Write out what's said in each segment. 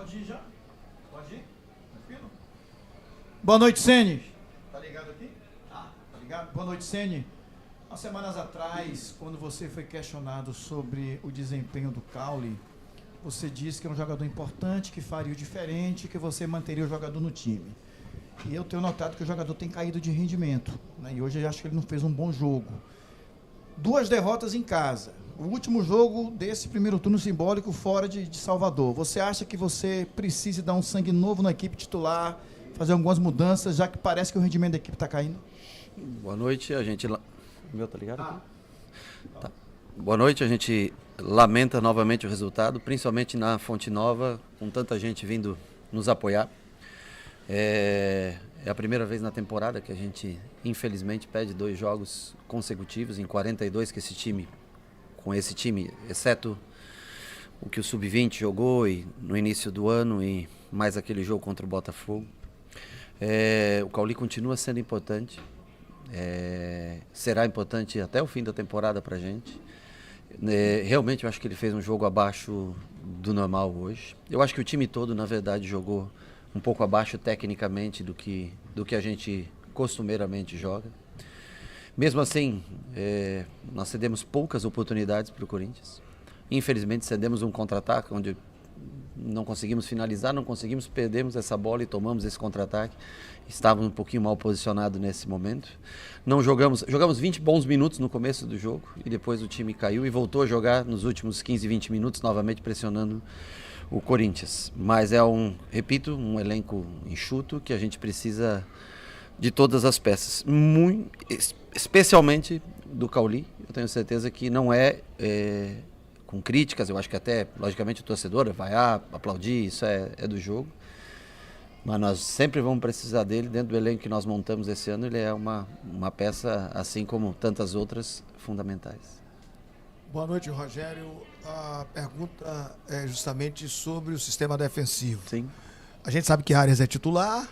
Pode ir já? Pode ir? Tranquilo? Boa noite, Ceni. Tá ligado aqui? Tá ligado? Boa noite, Ceni. Há semanas atrás, quando você foi questionado sobre o desempenho do Caule, você disse que é um jogador importante, que faria o diferente, que você manteria o jogador no time. E eu tenho notado que o jogador tem caído de rendimento, né? E hoje eu acho que ele não fez um bom jogo. 2 derrotas em casa. O último jogo desse primeiro turno simbólico fora de Salvador. Você acha que você precisa dar um sangue novo na equipe titular, fazer algumas mudanças, já que parece que o rendimento da equipe está caindo? Boa noite, a gente... Meu, tá ligado aqui? Tá. Boa noite, a gente lamenta novamente o resultado, principalmente na Fonte Nova, com tanta gente vindo nos apoiar. É a primeira vez na temporada que a gente, infelizmente, perde 2 jogos consecutivos em 42 que com esse time, exceto o que o Sub-20 jogou no início do ano e mais aquele jogo contra o Botafogo. O Cauli continua sendo importante. Será importante até o fim da temporada para a gente. Realmente eu acho que ele fez um jogo abaixo do normal hoje. Eu acho que o time todo, na verdade, jogou um pouco abaixo tecnicamente do que a gente costumeiramente joga. Mesmo assim, nós cedemos poucas oportunidades para o Corinthians. Infelizmente, cedemos um contra-ataque onde não conseguimos finalizar, perdemos essa bola e tomamos esse contra-ataque. Estávamos um pouquinho mal posicionados nesse momento. Não jogamos 20 bons minutos no começo do jogo e depois o time caiu e voltou a jogar nos últimos 15, 20 minutos, novamente pressionando o Corinthians. Mas repito, um elenco enxuto que a gente precisa de todas as peças, especialmente do Cauli. Eu tenho certeza que não com críticas, eu acho que até, logicamente, o torcedor vai aplaudir, isso é do jogo. Mas nós sempre vamos precisar dele dentro do elenco que nós montamos esse ano. Ele é uma peça, assim como tantas outras, fundamentais. Boa noite, Rogério. A pergunta é justamente sobre o sistema defensivo. Sim. A gente sabe que Arias é titular,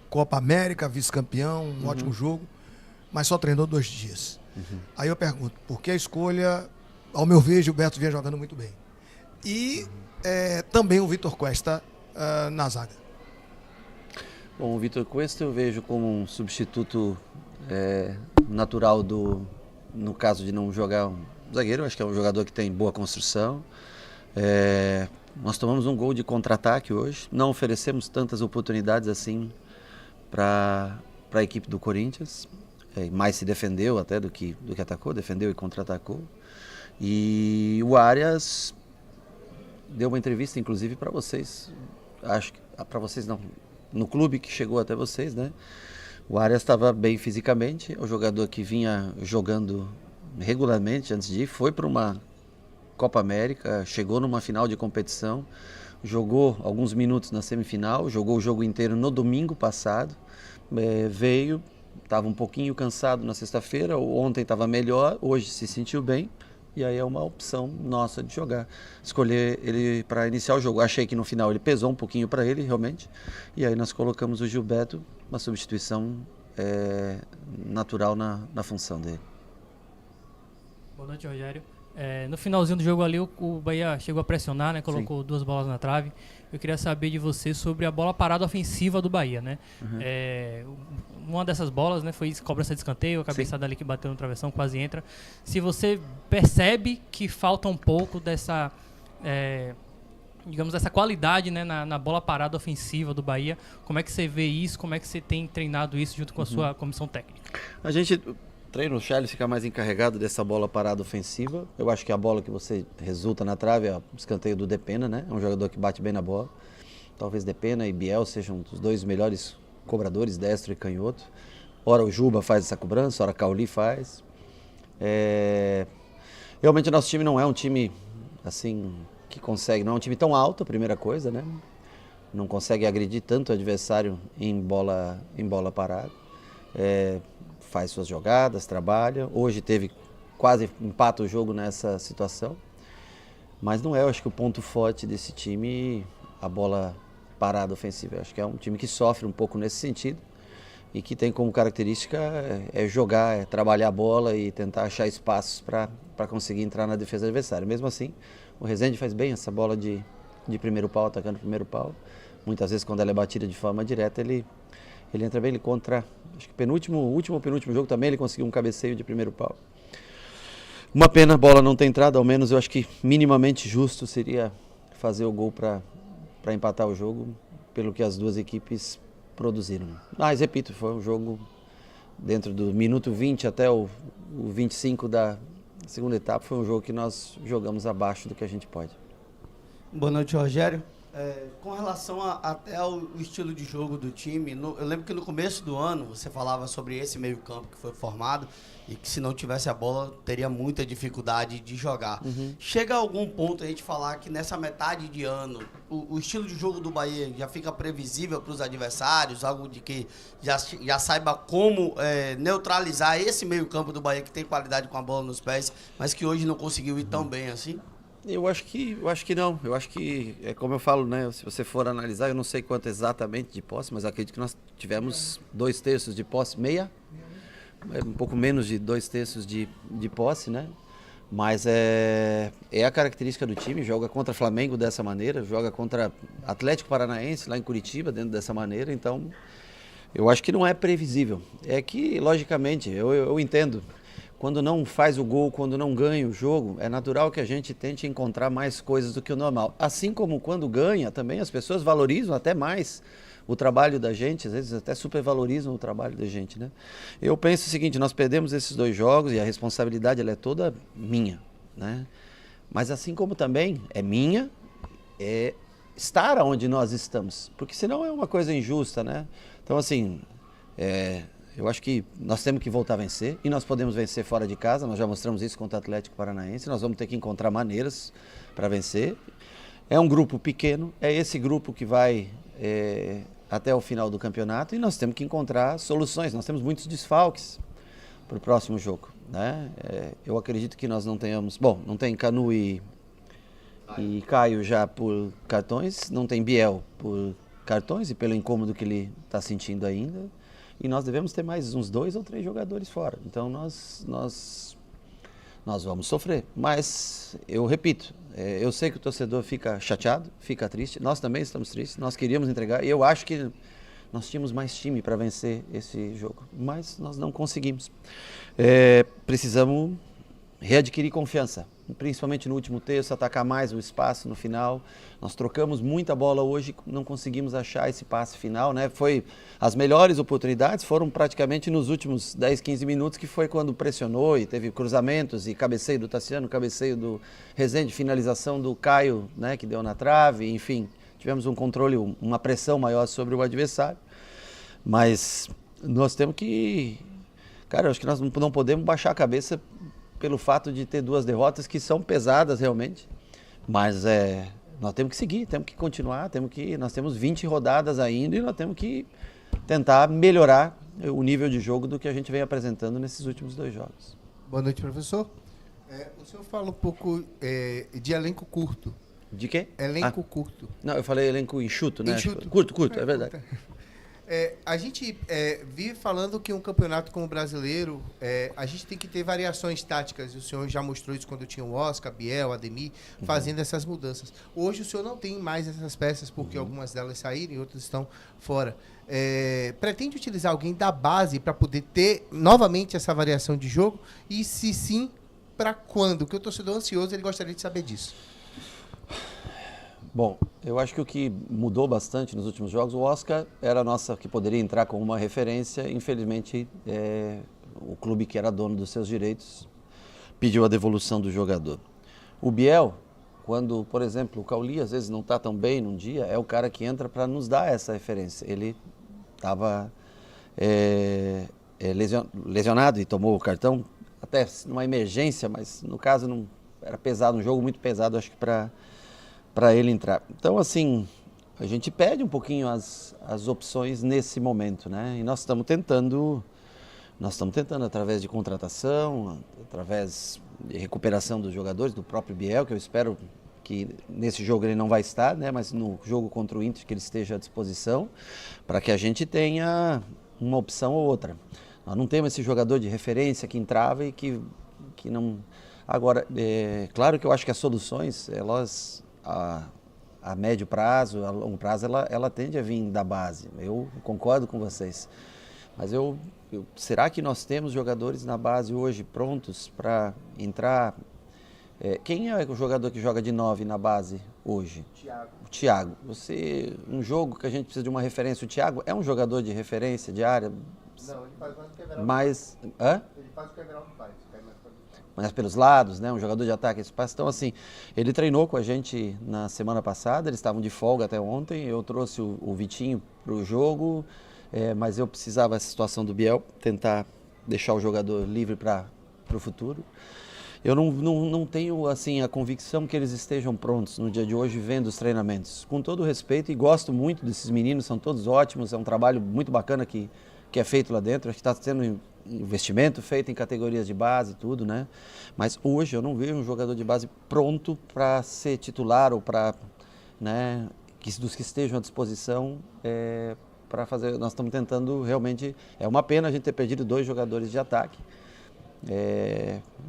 Copa América, vice-campeão, um ótimo jogo, mas só treinou 2 dias. Aí eu pergunto, por que a escolha? Ao meu ver, Gilberto vinha jogando muito bem. E também o Vitor Cuesta na zaga. Bom, o Vitor Cuesta eu vejo como um substituto natural no caso de não jogar um zagueiro. Acho que é um jogador que tem boa construção. Nós tomamos um gol de contra-ataque hoje. Não oferecemos tantas oportunidades assim para a equipe do Corinthians. Mais se defendeu até do que atacou, defendeu e contra-atacou. E o Arias deu uma entrevista, inclusive, para vocês. Acho que para vocês não, no clube que chegou até vocês, né? O Arias estava bem fisicamente, é um jogador que vinha jogando regularmente antes de ir, foi para uma Copa América, chegou numa final de competição, jogou alguns minutos na semifinal, jogou o jogo inteiro no domingo passado, veio, estava um pouquinho cansado na sexta-feira, ontem estava melhor, hoje se sentiu bem. E aí é uma opção nossa de jogar, escolher ele para iniciar o jogo. Achei que no final ele pesou um pouquinho para ele, realmente. E aí nós colocamos o Gilberto, uma substituição natural na função dele. Boa noite, Rogério. No finalzinho do jogo ali, o Bahia chegou a pressionar, né? Colocou 2 bolas na trave. Eu queria saber de você sobre a bola parada ofensiva do Bahia, né? Uma dessas bolas, né, foi cobrança de escanteio, a cabeçada ali que bateu no travessão, quase entra. Se você percebe que falta um pouco dessa, digamos, dessa qualidade, né, na bola parada ofensiva do Bahia, como é que você vê isso? Como é que você tem treinado isso junto com a sua comissão técnica? A gente treina o Charles, fica mais encarregado dessa bola parada ofensiva. Eu acho que a bola que você resulta na trave é o escanteio do Depena, né? É um jogador que bate bem na bola. Talvez Depena e Biel sejam os 2 melhores cobradores, destro e canhoto. Ora o Juba faz essa cobrança, ora Cauli faz. Realmente o nosso time não é um time assim que consegue, não é um time tão alto, a primeira coisa, né? Não consegue agredir tanto o adversário em bola parada. Faz suas jogadas, trabalha. Hoje quase empata o jogo nessa situação. Mas não é, eu acho que o ponto forte desse time, a bola parada ofensiva. Eu acho que é um time que sofre um pouco nesse sentido e que tem como característica jogar, trabalhar a bola e tentar achar espaços para conseguir entrar na defesa do adversário. Mesmo assim, o Rezende faz bem essa bola de de primeiro pau, atacando primeiro pau. Muitas vezes, quando ela é batida de forma direta, ele entra bem, ele contra... Acho que último ou penúltimo jogo também ele conseguiu um cabeceio de primeiro pau. Uma pena a bola não ter entrado, ao menos eu acho que minimamente justo seria fazer o gol para empatar o jogo, pelo que as duas equipes produziram. Mas, repito, foi um jogo dentro do minuto 20 até o 25 da segunda etapa, foi um jogo que nós jogamos abaixo do que a gente pode. Boa noite, Rogério. Com relação até ao estilo de jogo do time, eu lembro que no começo do ano você falava sobre esse meio-campo que foi formado e que se não tivesse a bola teria muita dificuldade de jogar. Chega a algum ponto a gente falar que nessa metade de ano o estilo de jogo do Bahia já fica previsível para os adversários, algo de que já saiba como neutralizar esse meio-campo do Bahia que tem qualidade com a bola nos pés, mas que hoje não conseguiu ir tão bem assim? Eu acho que não. Eu acho que, como eu falo, né? Se você for analisar, eu não sei quanto exatamente de posse, mas acredito que nós tivemos 2/3 de posse, um pouco menos de 2/3 de posse, né? Mas é a característica do time, joga contra Flamengo dessa maneira, joga contra Atlético Paranaense lá em Curitiba dentro dessa maneira, então eu acho que não é previsível. É que, logicamente, eu entendo. Quando não faz o gol, quando não ganha o jogo, é natural que a gente tente encontrar mais coisas do que o normal. Assim como quando ganha, também as pessoas valorizam até mais o trabalho da gente, às vezes até supervalorizam o trabalho da gente, né? Eu penso o seguinte, nós perdemos esses 2 jogos e a responsabilidade ela é toda minha, né? Mas assim como também é minha, estar onde nós estamos, porque senão é uma coisa injusta, né? Então assim, eu acho que nós temos que voltar a vencer e nós podemos vencer fora de casa, nós já mostramos isso contra o Atlético Paranaense, nós vamos ter que encontrar maneiras para vencer. É um grupo pequeno, é esse grupo que vai até o final do campeonato e nós temos que encontrar soluções, nós temos muitos desfalques para o próximo jogo, né? Eu acredito que nós não tenhamos, não tem Canu e Caio já por cartões, não tem Biel por cartões e pelo incômodo que ele está sentindo ainda. E nós devemos ter mais uns 2 ou 3 jogadores fora. Então nós vamos sofrer. Mas eu repito, eu sei que o torcedor fica chateado, fica triste. Nós também estamos tristes. Nós queríamos entregar. E eu acho que nós tínhamos mais time para vencer esse jogo. Mas nós não conseguimos. Precisamos readquirir confiança. Principalmente no último terço, atacar mais o espaço no final. Nós trocamos muita bola hoje, não conseguimos achar esse passe final, né? As melhores oportunidades foram praticamente nos últimos 10, 15 minutos, que foi quando pressionou e teve cruzamentos e cabeceio do Tassiano, cabeceio do Rezende, finalização do Caio, né, que deu na trave, enfim. Tivemos um controle, uma pressão maior sobre o adversário. Mas nós temos que... Cara, eu acho que nós não podemos baixar a cabeça pelo fato de ter 2 derrotas que são pesadas realmente, mas nós temos que seguir, temos que continuar, nós temos 20 rodadas ainda e nós temos que tentar melhorar o nível de jogo do que a gente vem apresentando nesses últimos 2 jogos. Boa noite, professor. O senhor fala um pouco de elenco curto. De quê? Elenco curto. Não, eu falei elenco enxuto, né? Enxuto. Curto, é verdade. A gente vive falando que um campeonato como o brasileiro, a gente tem que ter variações táticas. O senhor já mostrou isso quando tinha o Oscar, Biel, Ademir, fazendo essas mudanças. Hoje o senhor não tem mais essas peças, porque algumas delas saíram e outras estão fora. Pretende utilizar alguém da base para poder ter novamente essa variação de jogo? E se sim, para quando? Porque o torcedor ansioso, ele gostaria de saber disso. Bom, eu acho que o que mudou bastante nos últimos jogos, o Oscar era a nossa, que poderia entrar como uma referência, infelizmente o clube que era dono dos seus direitos pediu a devolução do jogador. O Biel, quando, por exemplo, o Cauli às vezes não está tão bem num dia, é o cara que entra para nos dar essa referência. Ele estava lesionado e tomou o cartão, até numa emergência, mas no caso não era pesado, um jogo muito pesado, acho que para ele entrar. Então, assim, a gente pede um pouquinho as opções nesse momento, né? E nós estamos tentando através de contratação, através de recuperação dos jogadores, do próprio Biel, que eu espero que nesse jogo ele não vai estar, né? Mas no jogo contra o Inter que ele esteja à disposição, para que a gente tenha uma opção ou outra. Nós não temos esse jogador de referência que entrava e que não... Agora, claro que eu acho que as soluções, elas a médio prazo, a longo prazo, ela tende a vir da base. Eu concordo com vocês. Mas será que nós temos jogadores na base hoje prontos para entrar? Quem é o jogador que joga de 9 na base hoje? O Thiago. Um jogo que a gente precisa de uma referência. O Thiago é um jogador de referência, de área? Não, ele faz mais o que o Everaldo mas, faz. Ele faz o que o Everaldo faz. Mas pelos lados, né? Um jogador de ataque, espaço. Então, assim, ele treinou com a gente na semana passada, eles estavam de folga até ontem, eu trouxe o Vitinho para o jogo, mas eu precisava, essa situação do Biel, tentar deixar o jogador livre para o futuro. Eu não tenho, assim, a convicção que eles estejam prontos no dia de hoje vendo os treinamentos. Com todo o respeito, e gosto muito desses meninos, são todos ótimos, é um trabalho muito bacana que é feito lá dentro, acho que está sendo investimento feito em categorias de base e tudo, né? Mas hoje eu não vejo um jogador de base pronto para ser titular ou para, né, dos que estejam à disposição para fazer. Nós estamos tentando realmente. É uma pena a gente ter perdido 2 jogadores de ataque.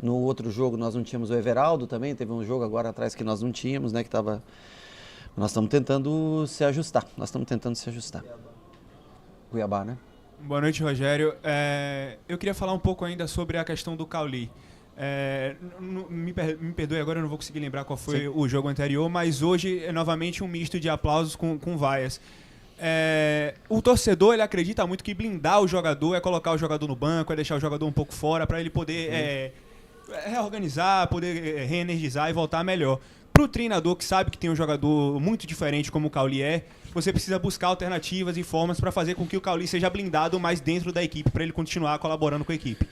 No outro jogo nós não tínhamos o Everaldo também, teve um jogo agora atrás que nós não tínhamos, né? Nós estamos tentando se ajustar. Cuiabá, né? Boa noite, Rogério. Eu queria falar um pouco ainda sobre a questão do Cauli. Me perdoe agora, eu não vou conseguir lembrar qual foi o jogo anterior, mas hoje é novamente um misto de aplausos com vaias. O torcedor, ele acredita muito que blindar o jogador é colocar o jogador no banco, é deixar o jogador um pouco fora para ele poder reorganizar, poder reenergizar e voltar melhor. Para o treinador que sabe que tem um jogador muito diferente como o Cauli você precisa buscar alternativas e formas para fazer com que o Cauli seja blindado mais dentro da equipe, para ele continuar colaborando com a equipe.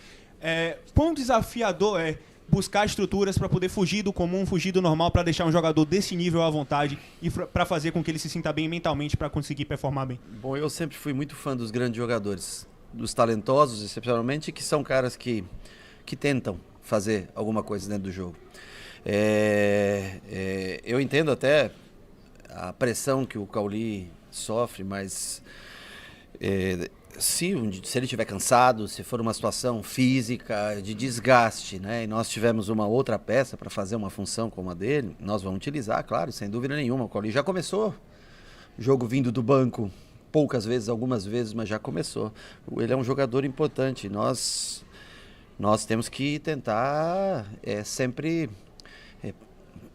Quão desafiador é buscar estruturas para poder fugir do comum, fugir do normal, para deixar um jogador desse nível à vontade e para fazer com que ele se sinta bem mentalmente para conseguir performar bem? Bom, eu sempre fui muito fã dos grandes jogadores, dos talentosos, excepcionalmente, que são caras que tentam fazer alguma coisa dentro do jogo. Eu entendo até a pressão que o Cauli sofre, mas se ele estiver cansado, se for uma situação física de desgaste, né, e nós tivermos uma outra peça para fazer uma função como a dele, nós vamos utilizar, claro, sem dúvida nenhuma. O Cauli já começou o jogo vindo do banco, poucas vezes, algumas vezes, mas já começou. Ele é um jogador importante. Nós temos que tentar sempre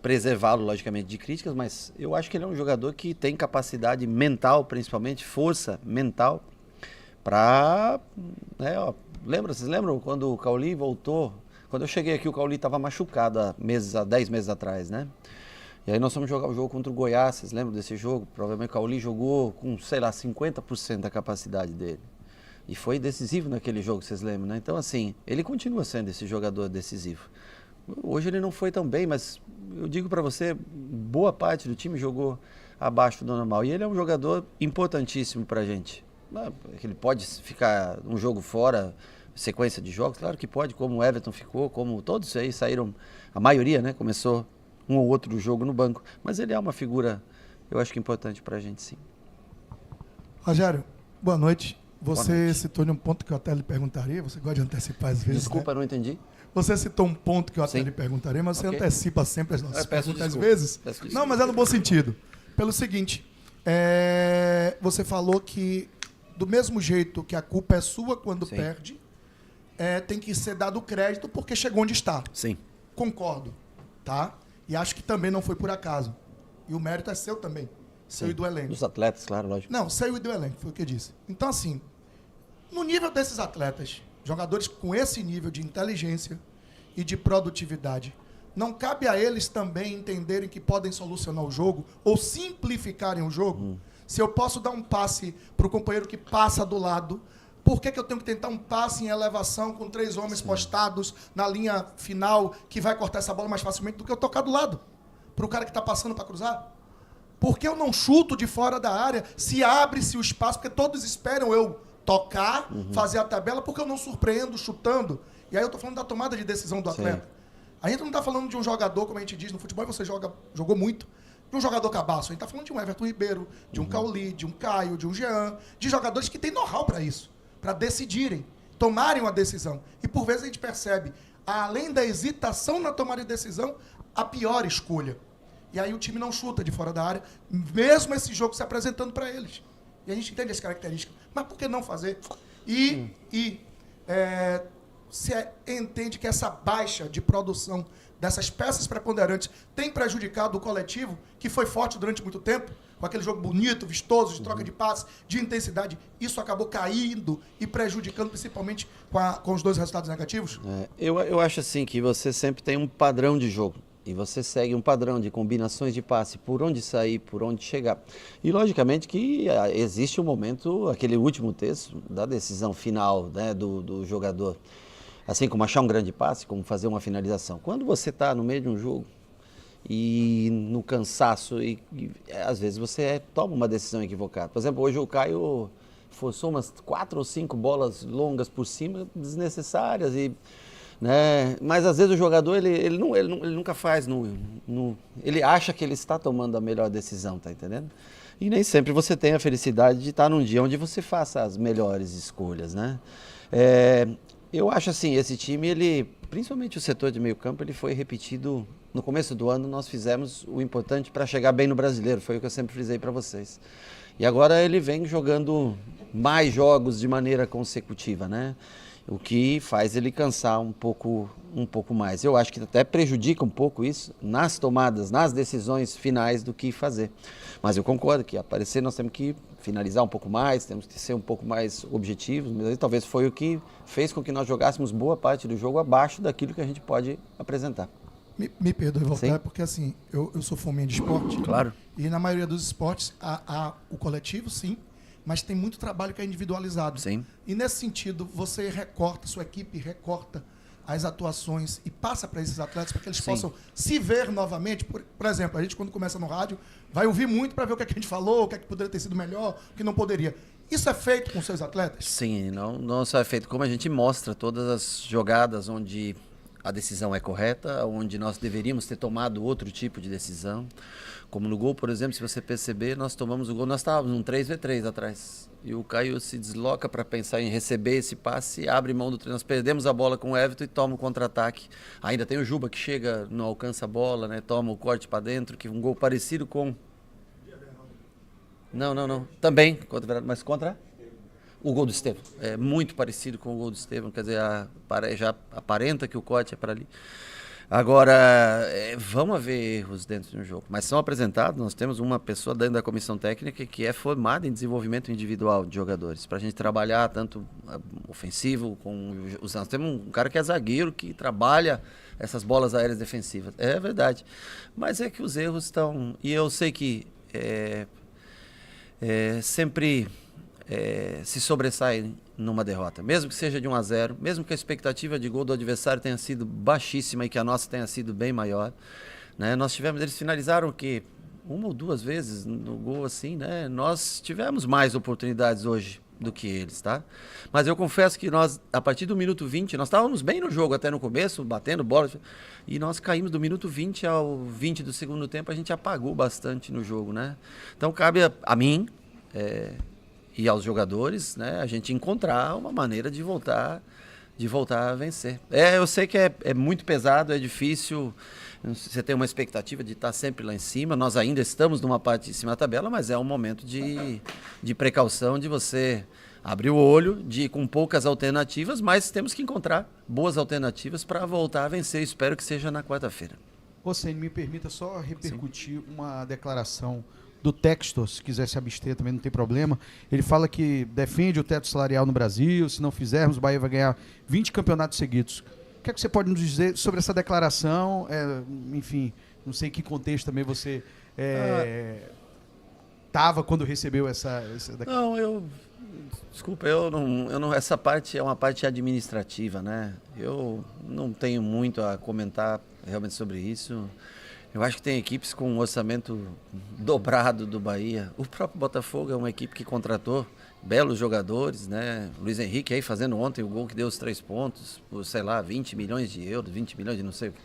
preservá-lo, logicamente, de críticas, mas eu acho que ele é um jogador que tem capacidade mental, principalmente, força mental, para... Vocês lembram quando o Cauli voltou? Quando eu cheguei aqui, o Cauli estava machucado há 10 meses atrás, né? E aí nós fomos jogar o jogo contra o Goiás, vocês lembram desse jogo? Provavelmente o Cauli jogou com, 50% da capacidade dele. E foi decisivo naquele jogo, vocês lembram, né? Então, assim, ele continua sendo esse jogador decisivo. Hoje ele não foi tão bem, mas eu digo para você, boa parte do time jogou abaixo do normal. E ele é um jogador importantíssimo para a gente. Ele pode ficar um jogo fora, sequência de jogos, claro que pode, como o Everton ficou, como todos aí saíram, a maioria, né, começou um ou outro jogo no banco. Mas ele é uma figura, eu acho que importante para a gente, sim. Rogério, boa noite. Você citou um ponto que eu até lhe perguntaria, você gosta de antecipar às vezes, Desculpa, né? Não entendi. Você citou um ponto que eu até lhe perguntaria, mas você antecipa sempre as nossas perguntas às vezes. Não, mas é no bom sentido. Pelo seguinte, você falou que do mesmo jeito que a culpa é sua quando perde, tem que ser dado crédito porque chegou onde está. Sim. Concordo, tá? E acho que também não foi por acaso. E o mérito é seu também, seu e do elenco. Dos atletas, claro, lógico. Não, seu e do elenco, foi o que eu disse. Então, assim, no nível desses atletas, jogadores com esse nível de inteligência e de produtividade, não cabe a eles também entenderem que podem solucionar o jogo ou simplificarem o jogo? Se eu posso dar um passe para o companheiro que passa do lado, por que eu tenho que tentar um passe em elevação com 3 homens postados na linha final que vai cortar essa bola mais facilmente do que eu tocar do lado para o cara que está passando para cruzar? Por que eu não chuto de fora da área se abre-se o espaço? Porque todos esperam eu tocar, fazer a tabela, porque eu não surpreendo chutando. E aí eu estou falando da tomada de decisão do atleta. A gente não está falando de um jogador, como a gente diz no futebol, você jogou muito, de um jogador cabaço. A gente está falando de um Everton Ribeiro, de um Cauli, de um Caio, de um Jean, de jogadores que têm know-how para isso, para decidirem, tomarem uma decisão. E por vezes a gente percebe, além da hesitação na tomada de decisão, a pior escolha. E aí o time não chuta de fora da área, mesmo esse jogo se apresentando para eles. E a gente entende as características. Mas por que não fazer? Você entende que essa baixa de produção dessas peças preponderantes tem prejudicado o coletivo, que foi forte durante muito tempo, com aquele jogo bonito, vistoso, de troca de passes, de intensidade. Isso acabou caindo e prejudicando principalmente com os 2 resultados negativos? Eu acho assim que você sempre tem um padrão de jogo. E você segue um padrão de combinações de passe, por onde sair, por onde chegar. E logicamente que existe um momento, aquele último terço, da decisão final, né, do jogador. Assim como achar um grande passe, como fazer uma finalização. Quando você está no meio de um jogo e no cansaço, às vezes você toma uma decisão equivocada. Por exemplo, hoje o Caio forçou umas 4 ou 5 bolas longas por cima, desnecessárias, né? Mas às vezes o jogador ele nunca faz, ele acha que ele está tomando a melhor decisão, tá entendendo? E nem sempre você tem a felicidade de estar num dia onde você faça as melhores escolhas, né? Eu acho assim, esse time, principalmente o setor de meio campo, ele foi repetido. No começo do ano nós fizemos o importante para chegar bem no Brasileiro, foi o que eu sempre frisei para vocês. E agora ele vem jogando mais jogos de maneira consecutiva, né? O que faz ele cansar um pouco mais. Eu acho que até prejudica um pouco isso nas tomadas, nas decisões finais do que fazer. Mas eu concordo que aparecer nós temos que finalizar um pouco mais, temos que ser um pouco mais objetivos, mas aí talvez foi o que fez com que nós jogássemos boa parte do jogo abaixo daquilo que a gente pode apresentar. Me perdoe voltar, Sim. porque assim, eu sou fominha de esporte. Claro. E na maioria dos esportes, há o coletivo, sim, mas tem muito trabalho que é individualizado. Sim. E nesse sentido, você recorta, sua equipe recorta as atuações e passa para esses atletas para que eles possam se ver novamente. Por exemplo, a gente quando começa no rádio, vai ouvir muito para ver o que a gente falou, o que poderia ter sido melhor, o que não poderia. Isso é feito com seus atletas? Sim, não só é feito, como a gente mostra todas as jogadas onde a decisão é correta, onde nós deveríamos ter tomado outro tipo de decisão. Como no gol, por exemplo, se você perceber, nós tomamos o gol, nós estávamos num 3v3 atrás. E o Caio se desloca para pensar em receber esse passe, abre mão do treino. Nós perdemos a bola com o Everton e toma o contra-ataque. Ainda tem o Juba que chega, não alcança a bola, né? Toma o corte para dentro, que um gol parecido com... Não. Também, mas contra o gol do Estevão. É muito parecido com o gol do Estevão, quer dizer, já aparenta que o corte é para ali. Agora, vamos haver erros dentro de um jogo, mas são apresentados, nós temos uma pessoa dentro da comissão técnica que é formada em desenvolvimento individual de jogadores, para a gente trabalhar tanto ofensivo, nós temos um cara que é zagueiro, que trabalha essas bolas aéreas defensivas, é verdade, mas é que os erros estão, e eu sei que sempre se sobressai numa derrota, mesmo que seja de 1-0, mesmo que a expectativa de gol do adversário tenha sido baixíssima e que a nossa tenha sido bem maior, né? Eles finalizaram o quê? 1 ou 2 vezes no gol assim, né? Nós tivemos mais oportunidades hoje do que eles, tá? Mas eu confesso que nós, a partir do minuto 20, nós estávamos bem no jogo até no começo, batendo bola, e nós caímos do minuto 20 ao 20 do segundo tempo, a gente apagou bastante no jogo, né? Então cabe a mim e aos jogadores, né, a gente encontrar uma maneira de voltar a vencer. Eu sei que é muito pesado, é difícil, você tem uma expectativa de estar sempre lá em cima, nós ainda estamos numa parte de cima da tabela, mas é um momento de precaução, de você abrir o olho, com poucas alternativas, mas temos que encontrar boas alternativas para voltar a vencer, espero que seja na quarta-feira. Você me permita só repercutir uma declaração do Textor, se quiser se abster também não tem problema. Ele fala que defende o teto salarial no Brasil, se não fizermos, o Bahia vai ganhar 20 campeonatos seguidos. O que é que você pode nos dizer sobre essa declaração? Enfim, não sei em que contexto também você estava quando recebeu essa declaração. Desculpa, eu não, essa parte é uma parte administrativa, né? Eu não tenho muito a comentar realmente sobre isso. Eu acho que tem equipes com um orçamento dobrado do Bahia. O próprio Botafogo é uma equipe que contratou belos jogadores, né? Luiz Henrique aí fazendo ontem o gol que deu os 3 pontos, por, 20 milhões de euros, 20 milhões de não sei o que.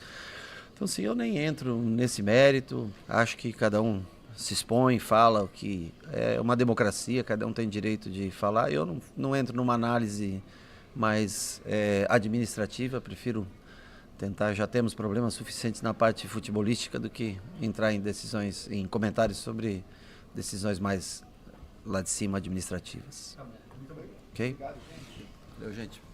Então, assim, eu nem entro nesse mérito. Acho que cada um se expõe, fala o que é uma democracia, cada um tem direito de falar. Eu não entro numa análise mais administrativa, prefiro tentar, já temos problemas suficientes na parte futebolística do que entrar em decisões, em comentários sobre decisões mais lá de cima administrativas. Ok? Valeu, gente.